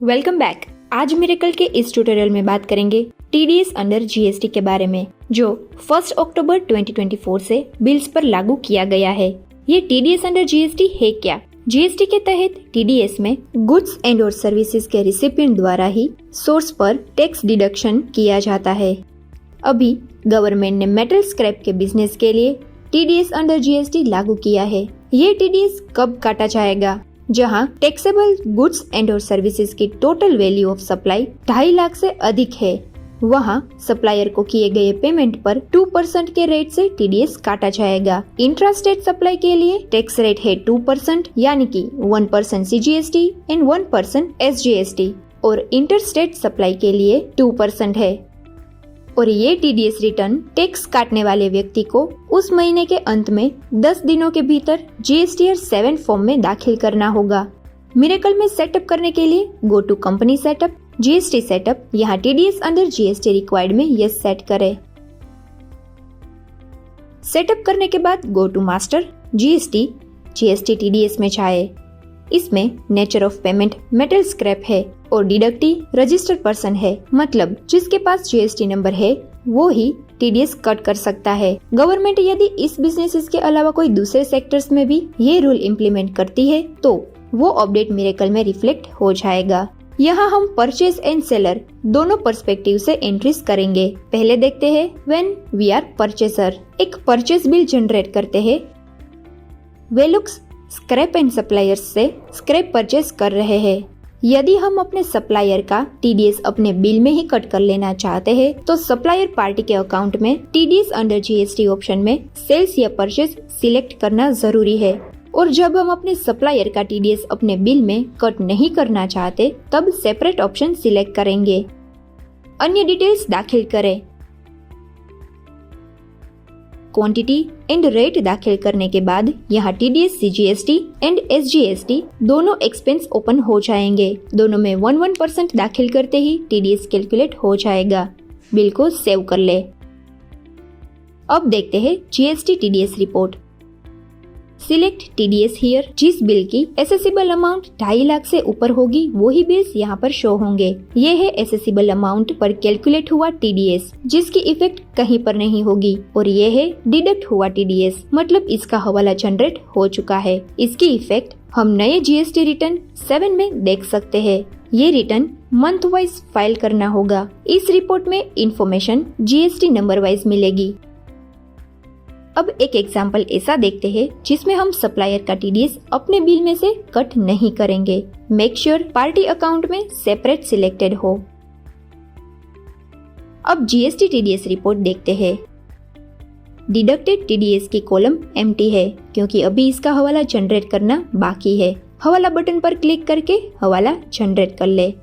Welcome back. आज miracle के इस ट्यूटोरियल में बात करेंगे टीडीएस अंडर जीएसटी के बारे में, जो 1 अक्टूबर 2024 से बिल्स पर लागू किया गया है। ये टीडीएस अंडर जीएसटी है क्या? जीएसटी के तहत टीडीएस में गुड्स एंड और सर्विसेज के रिसिपिएंट द्वारा ही सोर्स पर टैक्स डिडक्शन किया जाता है। अभी गवर्नमेंट ने मेटल स्क्रैप के बिजनेस के लिए टीडीएस अंडर जीएसटी लागू किया है। ये टीडीएस कब काटा जाएगा? जहां टैक्सेबल गुड्स एंड और सर्विसेज की total value of supply 2.5 lakh से अधिक है, वहां सप्लायर को किए गए पेमेंट पर 2% के रेट से टीडीएस काटा जाएगा। इंट्रा स्टेट सप्लाई के लिए टैक्स रेट है 2%, यानी कि 1% सीजीएसटी एंड 1% एसजीएसटी, और इंटर स्टेट सप्लाई के लिए 2% है। और ये टीडीएस रिटर्न टैक्स काटने वाले व्यक्ति को उस महीने के अंत में 10 दिनों के भीतर जीएसटीआर 7 फॉर्म में दाखिल करना होगा। मिरेकल में सेटअप करने के लिए go to company setup, GST setup, यहाँ टीडीएस अंडर जीएसटी रिक्वायर्ड में यस सेट करें। सेटअप करने के बाद go to master, GST TDS में जाए। इसमें nature of payment metal scrap है और डिडक्टी रजिस्टर्ड पर्सन है, मतलब जिसके पास जीएसटी नंबर है वो ही टीडीएस कट कर सकता है। गवर्नमेंट यदि इस बिजनेसेस के अलावा कोई दूसरे सेक्टर्स में भी ये रूल इम्प्लीमेंट करती है तो वो अपडेट मिरेकल में रिफ्लेक्ट हो जाएगा। यहाँ हम परचेज एंड सेलर दोनों पर्सपेक्टिव से एंट्रीज करेंगे। पहले देखते हैं व्हेन वी आर परचेसर। एक परचेज बिल जनरेट करते हैं। वेलुक्स स्क्रैप एंड सप्लायर्स से स्क्रैप परचेज कर रहे हैं। यदि हम अपने सप्लायर का टीडीएस अपने बिल में ही कट कर लेना चाहते हैं तो सप्लायर पार्टी के अकाउंट में टीडीएस अंडर जीएसटी ऑप्शन में सेल्स या परचेज सिलेक्ट करना जरूरी है। और जब हम अपने सप्लायर का टीडीएस अपने बिल में कट नहीं करना चाहते तब सेपरेट ऑप्शन सिलेक्ट करेंगे। अन्य डिटेल्स दाखिल करें। क्वांटिटी एंड रेट दाखिल करने के बाद यहाँ टीडीएस सीजीएसटी एंड एसजीएसटी दोनों एक्सपेंस ओपन हो जाएंगे। दोनों में 1% दाखिल करते ही टीडीएस कैलकुलेट हो जाएगा। बिल को सेव कर ले। अब देखते हैं GST TDS report. Select TDS here. जिस बिल की एसेसिबल अमाउंट 2.5 लाख से ऊपर होगी वही बिल्स यहाँ पर शो होंगे। ये है एसेसिबल अमाउंट पर कैलकुलेट हुआ टीडीएस, जिसकी इफेक्ट कहीं पर नहीं होगी। और ये है डिडक्ट हुआ टीडीएस, मतलब इसका हवाला जनरेट हो चुका है। इसकी इफेक्ट हम नए जीएसटी रिटर्न 7 में देख सकते हैं। ये रिटर्न मंथ वाइज फाइल करना होगा। इस रिपोर्ट में इंफॉर्मेशन जीएसटी नंबर वाइज मिलेगी। अब एक एग्जाम्पल ऐसा देखते हैं जिसमें हम सप्लायर का टीडीएस अपने बिल में से कट नहीं करेंगे। मेक श्योर पार्टी अकाउंट में सेपरेट सिलेक्टेड हो। अब जीएसटी टीडीएस रिपोर्ट देखते हैं। डिडक्टेड टीडीएस की कॉलम एम्प्टी है क्योंकि अभी इसका हवाला जनरेट करना बाकी है। हवाला बटन पर क्लिक करके हवाला जनरेट कर ले।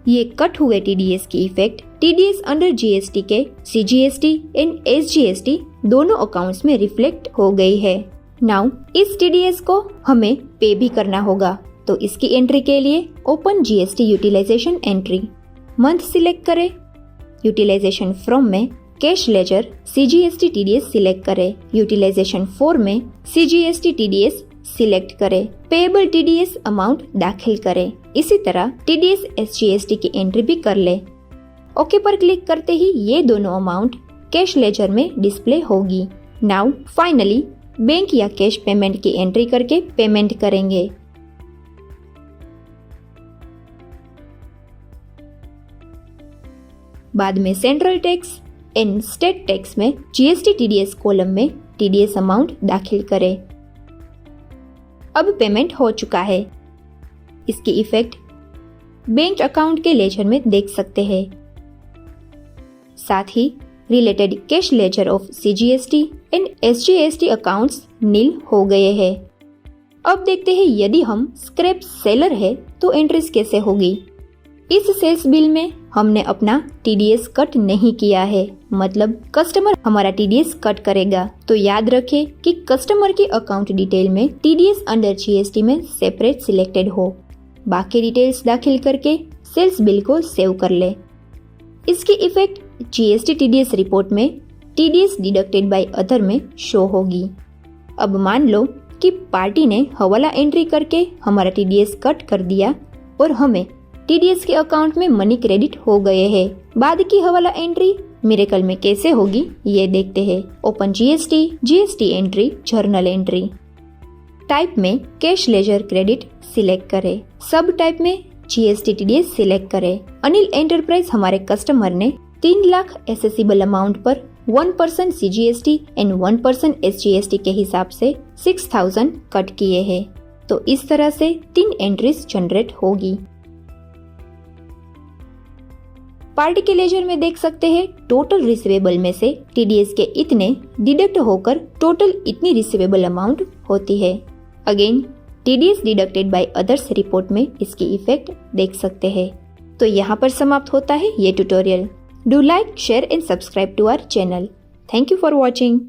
ये कट हुए टीडीएस की इफेक्ट टीडीएस अंडर जीएसटी के सीजीएसटी एंड एसजीएसटी दोनों अकाउंट्स में रिफ्लेक्ट हो गई है। नाउ इस टीडीएस को हमें पे भी करना होगा, तो इसकी एंट्री के लिए open GST utilisation entry. Month select करें। यूटिलाइजेशन फ्रॉम में cash ledger CGST TDS select करें। यूटिलाइजेशन फॉर में सीजीएसटी टीडीएस सिलेक्ट करें। पेएबल टीडीएस अमाउंट दाखिल करें। इसी तरह टीडीएस एसजीएसटी की एंट्री भी कर ले। ओके पर क्लिक करते ही ये दोनों अमाउंट कैश लेजर में डिस्प्ले होगी। नाउ फाइनली बैंक या कैश पेमेंट की एंट्री करके पेमेंट करेंगे। बाद में central tax and state tax में जीएसटी टीडीएस कॉलम में टीडीएस अमाउंट दाखिल करें। अब पेमेंट हो चुका है। इसकी इफेक्ट बैंक अकाउंट के लेजर में देख सकते हैं। साथ ही related cash ledger of CGST and SGST accounts nil हो गए हैं। अब देखते हैं यदि हम स्क्रैप सेलर है तो एंट्रीज कैसे होगी। इस सेल्स बिल में हमने अपना टीडीएस कट नहीं किया है, मतलब कस्टमर हमारा टीडीएस कट करेगा। तो याद रखें कि कस्टमर की अकाउंट डिटेल में टीडीएस अंडर जीएसटी में सेपरेट सिलेक्टेड हो। बाकी डिटेल्स दाखिल करके सेल्स बिल को सेव कर ले। इसकी इफेक्ट जीएसटी टीडीएस रिपोर्ट में टीडीएस डिडक्टेड बाय अदर में शो होगी। अब मान लो कि पार्टी ने हवाला एंट्री करके हमारा टीडीएस कट कर दिया और हमें टीडीएस के अकाउंट में मनी क्रेडिट हो गए हैं। बाद की हवाला एंट्री मिरेकल में कैसे होगी ये देखते हैं। Open GST, GST entry, journal entry. Type में कैश लेजर क्रेडिट सिलेक्ट करें। सब टाइप में जीएसटी टीडीएस सिलेक्ट करें। अनिल एंटरप्राइज हमारे कस्टमर ने 3 लाख एसेसिबल अमाउंट पर 1% सीजीएसटी एंड 1% एसजीएसटी के हिसाब से 6000 कट किए हैं। तो इस तरह से 3 एंट्रीज जनरेट होगी। पार्टी के लेजर में देख सकते हैं टोटल रिसीवेबल में से टीडीएस के इतने डिडक्ट होकर टोटल इतनी रिसीवेबल अमाउंट होती है। Again TDS deducted by others report में इसकी इफेक्ट देख सकते हैं। तो यहाँ पर समाप्त होता है ये tutorial. Do like, share and subscribe to our channel. Thank you for watching.